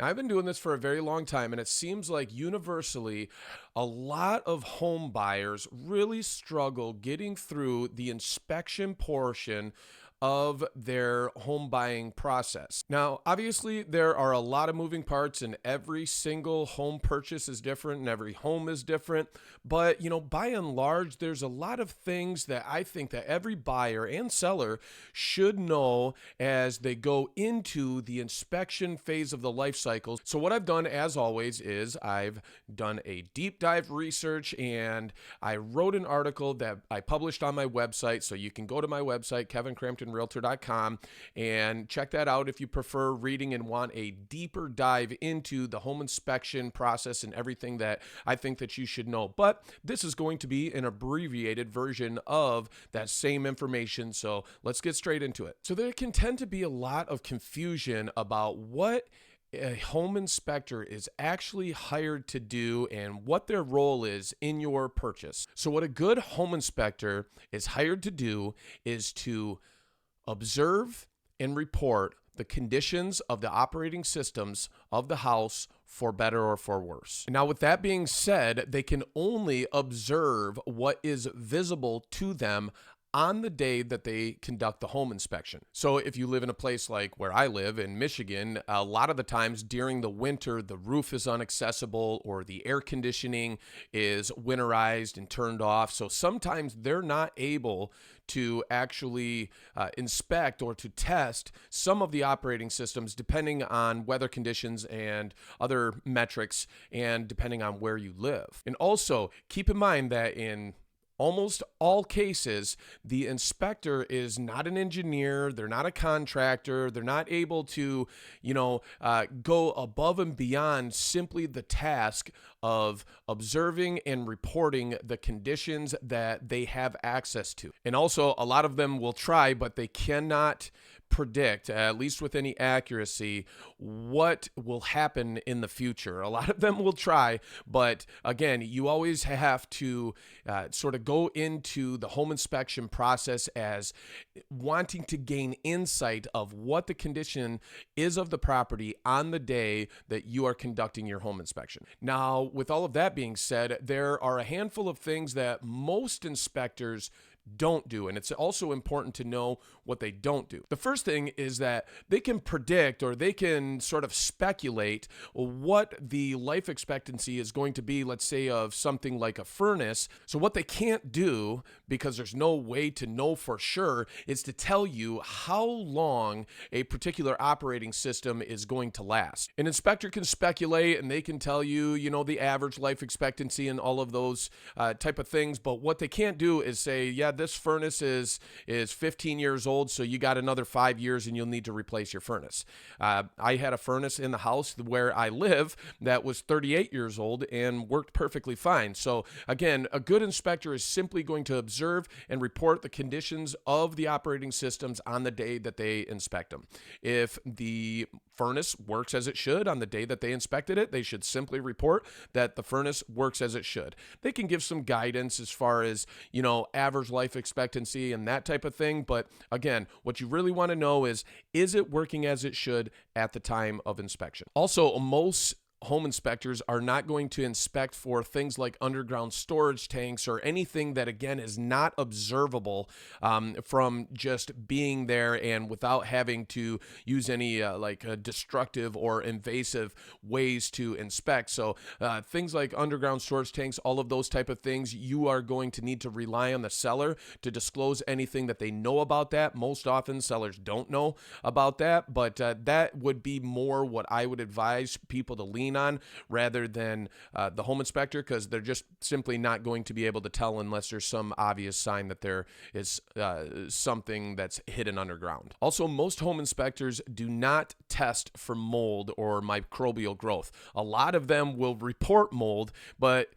I've been doing this for a very long time, and it seems like universally, a lot of home buyers really struggle getting through the inspection portion of their home buying process. Now, obviously, there are a lot of moving parts, and every single home purchase is different, and every home is different. But, by and large, there's a lot of things that I think that every buyer and seller should know as they go into the inspection phase of the life cycle. So what I've done, as always, is I've done a deep dive research, and I wrote an article that I published on my website. So you can go to my website, kevincramptonrealtor.com, and check that out if you prefer reading and want a deeper dive into the home inspection process and everything that I think that you should know. But this is going to be an abbreviated version of that same information. So let's get straight into it. So there can tend to be a lot of confusion about what a home inspector is actually hired to do and what their role is in your purchase. So what a good home inspector is hired to do is to observe and report the conditions of the operating systems of the house for better or for worse. Now, with that being said, they can only observe what is visible to them on the day that they conduct the home inspection. So if you live in a place like where I live in Michigan, a lot of the times during the winter, the roof is inaccessible or the air conditioning is winterized and turned off. So sometimes they're not able to actually inspect or to test some of the operating systems depending on weather conditions and other metrics and depending on where you live. And also keep in mind that in almost all cases, the inspector is not an engineer. They're not a contractor. They're not able to, go above and beyond simply the task of observing and reporting the conditions that they have access to. And also, a lot of them will try, but they cannot predict, at least with any accuracy, what will happen in the future. A lot of them will try, but again, you always have to sort of go into the home inspection process as wanting to gain insight of what the condition is of the property on the day that you are conducting your home inspection. Now, with all of that being said, there are a handful of things that most inspectors don't do. And it's also important to know what they don't do. The first thing is that they can predict or they can sort of speculate what the life expectancy is going to be, let's say, of something like a furnace. So what they can't do, because there's no way to know for sure, is to tell you how long a particular operating system is going to last. An inspector can speculate and they can tell you, the average life expectancy and all of those type of things. But what they can't do is say, yeah, this furnace is 15 years old, so you got another 5 years and you'll need to replace your furnace. I had a furnace in the house where I live that was 38 years old and worked perfectly fine. So again, a good inspector is simply going to observe and report the conditions of the operating systems on the day that they inspect them. If the furnace works as it should on the day that they inspected it, they should simply report that the furnace works as it should. They can give some guidance as far as, average life expectancy and that type of thing. But again, what you really want to know is it working as it should at the time of inspection? Also, most home inspectors are not going to inspect for things like underground storage tanks or anything that, again, is not observable from just being there and without having to use any destructive or invasive ways to inspect. So things like underground storage tanks, all of those type of things, you are going to need to rely on the seller to disclose anything that they know about that. Most often sellers don't know about that, but that would be more what I would advise people to lean on rather than the home inspector, because they're just simply not going to be able to tell unless there's some obvious sign that there is something that's hidden underground. Also, most home inspectors do not test for mold or microbial growth. A lot of them will report mold, but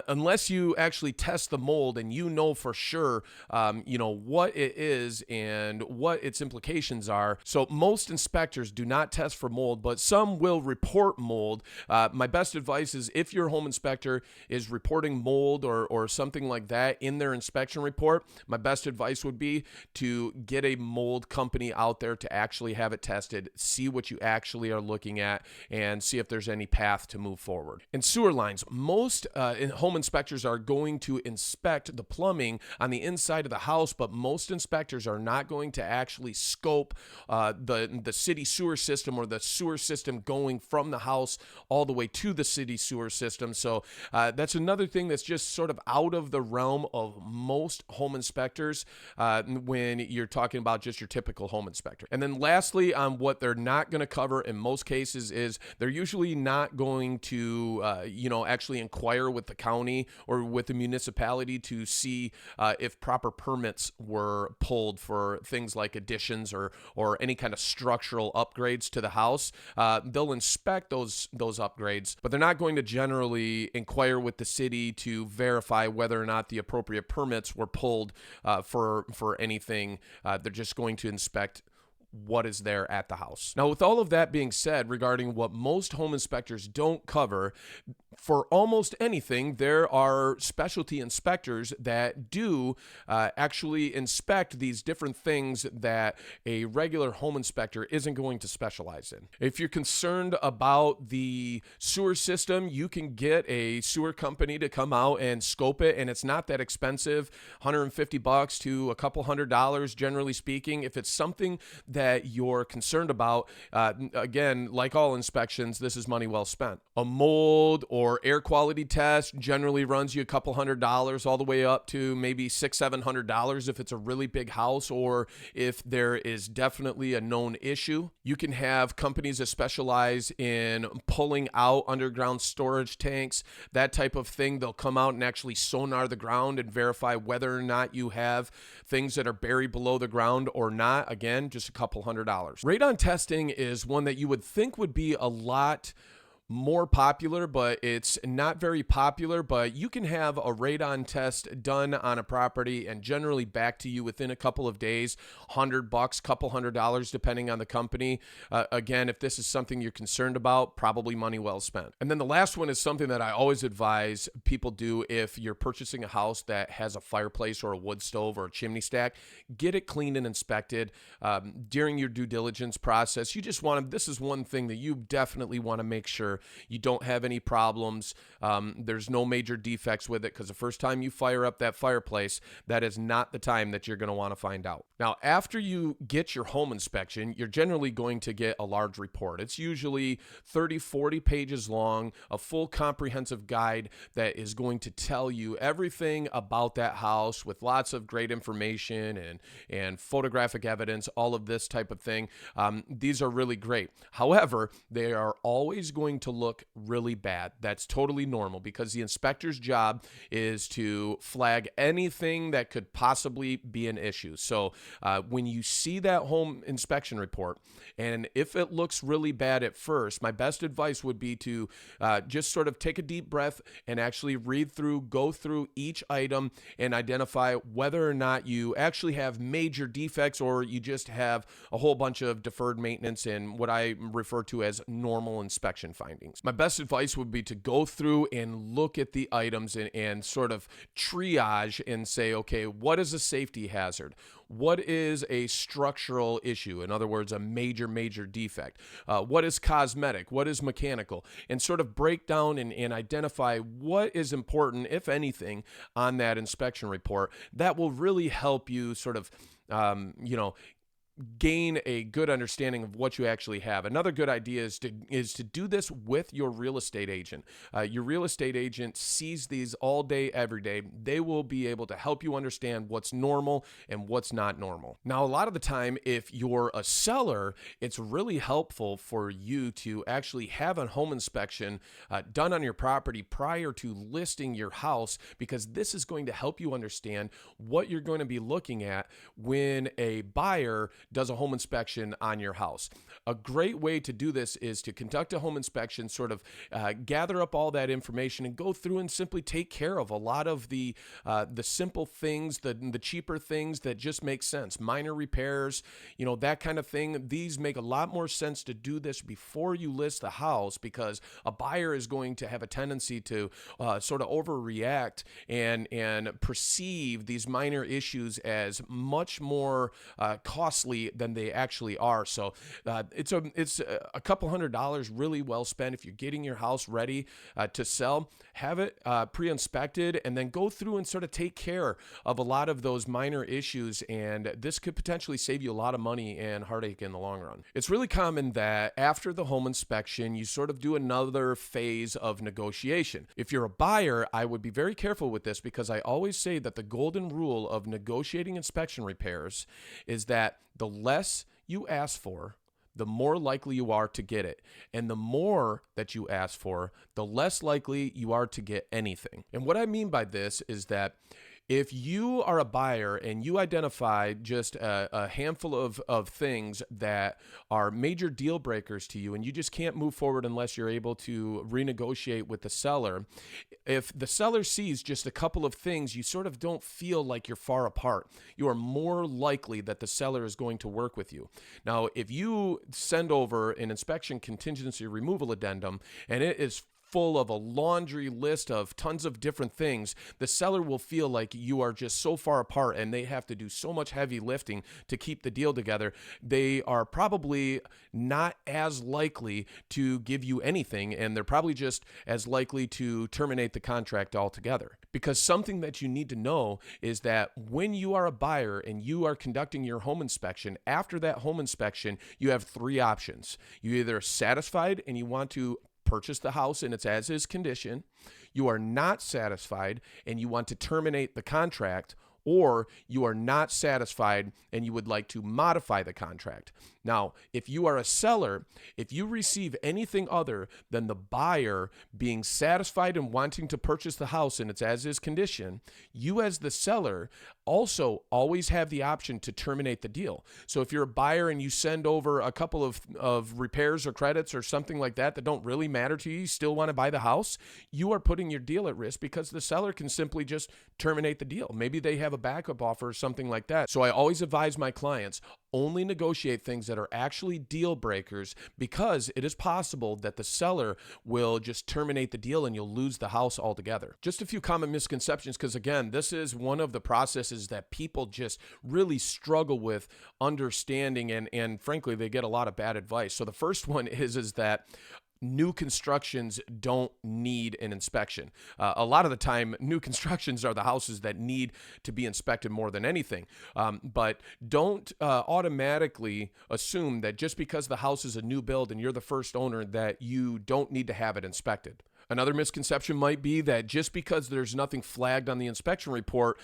unless you actually test the mold and you know for sure, what it is and what its implications are. So most inspectors do not test for mold, but some will report mold. My best advice is if your home inspector is reporting mold or something like that in their inspection report, my best advice would be to get a mold company out there to actually have it tested, see what you actually are looking at, and see if there's any path to move forward. In sewer lines, most home inspectors are going to inspect the plumbing on the inside of the house, but most inspectors are not going to actually scope the city sewer system or the sewer system going from the house all the way to the city sewer system. So that's another thing that's just sort of out of the realm of most home inspectors when you're talking about just your typical home inspector. And then lastly, on what they're not going to cover in most cases is they're usually not going to, actually inquire with the county or with the municipality to see if proper permits were pulled for things like additions or any kind of structural upgrades to the house. They'll inspect those upgrades, but they're not going to generally inquire with the city to verify whether or not the appropriate permits were pulled for anything. They're just going to inspect what is there at the house. Now, with all of that being said, regarding what most home inspectors don't cover, for almost anything, there are specialty inspectors that do actually inspect these different things that a regular home inspector isn't going to specialize in. If you're concerned about the sewer system, you can get a sewer company to come out and scope it, and it's not that expensive, $150 to a couple $100, generally speaking. If it's something that you're concerned about, again, like all inspections, this is money well spent. A mold or air quality test generally runs you a couple $100 all the way up to maybe $600-700 if it's a really big house or if there is definitely a known issue. You can have companies that specialize in pulling out underground storage tanks, that type of thing. They'll come out and actually sonar the ground and verify whether or not you have things that are buried below the ground or not. Again, just a couple $100. Radon testing is one that you would think would be a lot more popular, but it's not very popular. But you can have a radon test done on a property and generally back to you within a couple of days, $100, couple $100, depending on the company. Again, if this is something you're concerned about, probably money well spent. And then the last one is something that I always advise people do if you're purchasing a house that has a fireplace or a wood stove or a chimney stack. Get it cleaned and inspected during your due diligence process. You just want to, this is one thing that you definitely want to make sure you don't have any problems. There's no major defects with it, because the first time you fire up that fireplace, that is not the time that you're going to want to find out. Now, after you get your home inspection, you're generally going to get a large report. It's usually 30-40 pages long, a full comprehensive guide that is going to tell you everything about that house with lots of great information and photographic evidence, all of this type of thing. These are really great. However, they are always going to look really bad. That's totally normal, because the inspector's job is to flag anything that could possibly be an issue. So when you see that home inspection report, and if it looks really bad at first, my best advice would be to just sort of take a deep breath and actually read through, go through each item and identify whether or not you actually have major defects or you just have a whole bunch of deferred maintenance and what I refer to as normal inspection findings. My best advice would be to go through and look at the items and sort of triage and say, okay, what is a safety hazard? What is a structural issue? In other words, a major defect. What is cosmetic? What is mechanical? And sort of break down and identify what is important, if anything, on that inspection report. That will really help you sort of, gain a good understanding of what you actually have. Another good idea is to do this with your real estate agent. Your real estate agent sees these all day, every day. They will be able to help you understand what's normal and what's not normal. Now, a lot of the time, if you're a seller, it's really helpful for you to actually have a home inspection done on your property prior to listing your house, because this is going to help you understand what you're going to be looking at when a buyer does a home inspection on your house. A great way to do this is to conduct a home inspection, sort of gather up all that information and go through and simply take care of a lot of the simple things, the cheaper things that just make sense, minor repairs, that kind of thing. These make a lot more sense to do this before you list the house, because a buyer is going to have a tendency to sort of overreact and perceive these minor issues as much more costly than they actually are. So it's a couple $100 really well spent if you're getting your house ready to sell. Have it pre-inspected, and then go through and sort of take care of a lot of those minor issues, and this could potentially save you a lot of money and heartache in the long run. It's really common that after the home inspection, you sort of do another phase of negotiation. If you're a buyer, I would be very careful with this, because I always say that the golden rule of negotiating inspection repairs is that the less you ask for, the more likely you are to get it. And the more that you ask for, the less likely you are to get anything. And what I mean by this is that if you are a buyer and you identify just a handful of things that are major deal breakers to you, and you just can't move forward unless you're able to renegotiate with the seller, if the seller sees just a couple of things, you sort of don't feel like you're far apart. You are more likely that the seller is going to work with you. Now, if you send over an inspection contingency removal addendum and it is full of a laundry list of tons of different things, the seller will feel like you are just so far apart and they have to do so much heavy lifting to keep the deal together. They are probably not as likely to give you anything, and they're probably just as likely to terminate the contract altogether. Because something that you need to know is that when you are a buyer and you are conducting your home inspection, after that home inspection, you have three options. You're either satisfied and you want to purchase the house in its as-is condition, you are not satisfied and you want to terminate the contract, or you are not satisfied and you would like to modify the contract. Now, if you are a seller, if you receive anything other than the buyer being satisfied and wanting to purchase the house in its as-is condition, you as the seller also always have the option to terminate the deal. So if you're a buyer and you send over a couple of repairs or credits or something like that don't really matter to you, you still want to buy the house, you are putting your deal at risk, because the seller can simply just terminate the deal. Maybe they have a backup offer or something like that. So I always advise my clients, only negotiate things that are actually deal breakers, because it is possible that the seller will just terminate the deal and you'll lose the house altogether. Just a few common misconceptions, because again, this is one of the processes that people just really struggle with understanding, and frankly, they get a lot of bad advice. So the first one is that new constructions don't need an inspection. A lot of the time, new constructions are the houses that need to be inspected more than anything. But don't automatically assume that just because the house is a new build and you're the first owner that you don't need to have it inspected. Another misconception might be that just because there's nothing flagged on the inspection report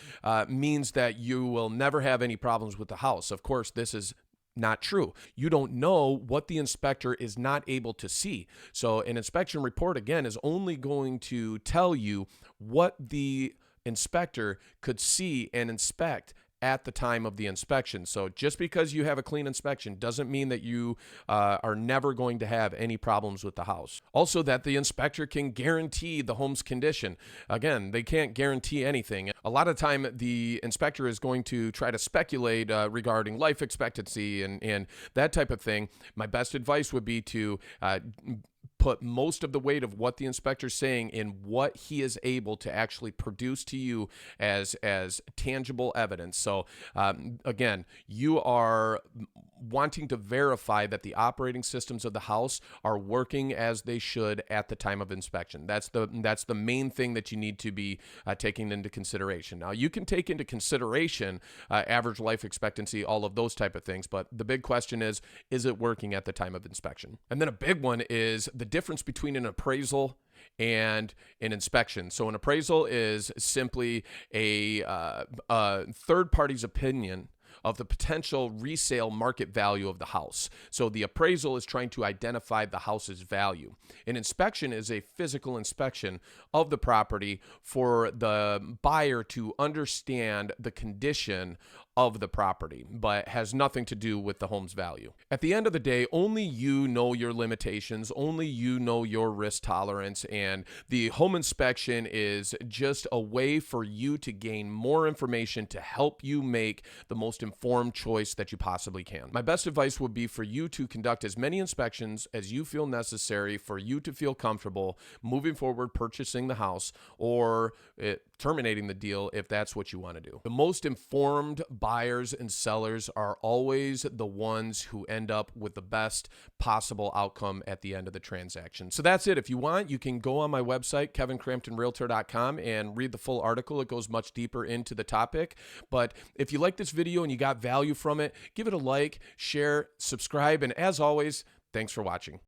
means that you will never have any problems with the house. Of course, this is not true. You don't know what the inspector is not able to see. So an inspection report, again, is only going to tell you what the inspector could see and inspect at the time of the inspection. So just because you have a clean inspection doesn't mean that you are never going to have any problems with the house. Also, that the inspector can guarantee the home's condition. Again, they can't guarantee anything. A lot of time, the inspector is going to try to speculate regarding life expectancy and that type of thing. My best advice would be to put most of the weight of what the inspector's saying in what he is able to actually produce to you as tangible evidence. So again, you are wanting to verify that the operating systems of the house are working as they should at the time of inspection. That's the main thing that you need to be taking into consideration. Now, you can take into consideration average life expectancy, all of those type of things, but the big question is it working at the time of inspection? And then a big one is the difference between an appraisal and an inspection. So an appraisal is simply a third party's opinion of the potential resale market value of the house. So the appraisal is trying to identify the house's value. An inspection is a physical inspection of the property for the buyer to understand the condition of the property, but has nothing to do with the home's value. At the end of the day, only you know your limitations, only you know your risk tolerance, and the home inspection is just a way for you to gain more information to help you make the most informed choice that you possibly can. My best advice would be for you to conduct as many inspections as you feel necessary for you to feel comfortable moving forward, purchasing the house, or terminating the deal if that's what you want to do. The most informed buyers and sellers are always the ones who end up with the best possible outcome at the end of the transaction. So that's it. If you want, you can go on my website, kevincramptonrealtor.com, and read the full article. It goes much deeper into the topic. But if you like this video and you got value from it, give it a like, share, subscribe, and as always, thanks for watching.